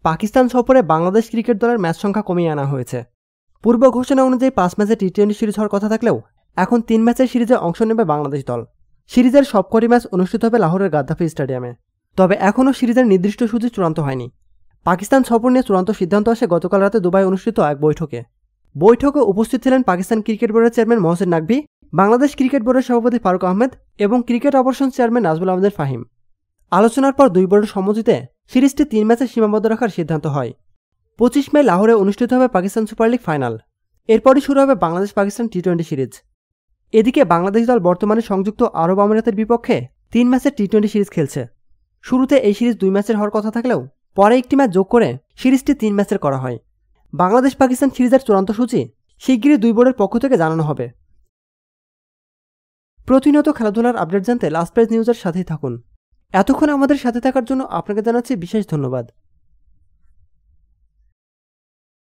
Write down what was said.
পাকিস্তান সফরে বাংলাদেশ ক্রিকেট দলের ম্যাচ সংখ্যা কমিয়ে আনা হয়েছে। পূর্ব ঘোষণা অনুযায়ী 5 ম্যাচে টি-20 সিরিজ হওয়ার কথা থাকলেও এখন 3 ম্যাচের সিরিজে অংশ নেবে বাংলাদেশ দল। সিরিজের সবকটি ম্যাচ অনুষ্ঠিত হবে লাহোরের গাদ্দাফি স্টেডিয়ামে। তবে এখনও সিরিজের নির্দিষ্ট সূচি চূড়ান্ত হয়নি। পাকিস্তান সফর নিয়ে চূড়ান্ত সিদ্ধান্ত আসে গতকাল রাতে দুবাই অনুষ্ঠিত এক বৈঠকে। বৈঠকে উপস্থিত ছিলেন পাকিস্তান ক্রিকেট বোর্ডের চেয়ারম্যান মহসিন নাকভি, বাংলাদেশ ক্রিকেট বোর্ডের সভাপতি ফারুক আহমেদ এবং ক্রিকেট অপারেশন চেয়ারম্যান নাজমুল আহমেদের ফাহিম। আলোচনার পর দুই বোর্ডের সম্মতিতে সিরিজটি 3 ম্যাচে সীমাবদ্ধ রাখার সিদ্ধান্ত হয়। 25 মে লাহোরে অনুষ্ঠিত হবে পাকিস্তান সুপার লিগ ফাইনাল। এরপরই শুরু হবে বাংলাদেশ পাকিস্তান টি-20 সিরিজ। এদিকে বাংলাদেশ দল বর্তমানে সংযুক্ত আরব আমিরাতের বিপক্ষে 3 ম্যাচের টি-20 সিরিজ খেলছে। শুরুতে এই সিরিজ 2 ম্যাচের হওয়ার কথা থাকলেও পরে একটি ম্যাচ যোগ করে সিরিজটি 3 ম্যাচের করা হয়। বাংলাদেশ পাকিস্তান সিরিজের চূড়ান্ত সূচি শিগগিরই দুই বোর্ডের পক্ষ থেকে জানানো হবে। প্রতিনিয়ত খেলাধুলার আপডেট জানতে লাস্ট পেজ নিউজের সাথেই থাকুন। এতক্ষণ আমাদের সাথে থাকার জন্য আপনাকে জানাচ্ছি বিশেষ ধন্যবাদ।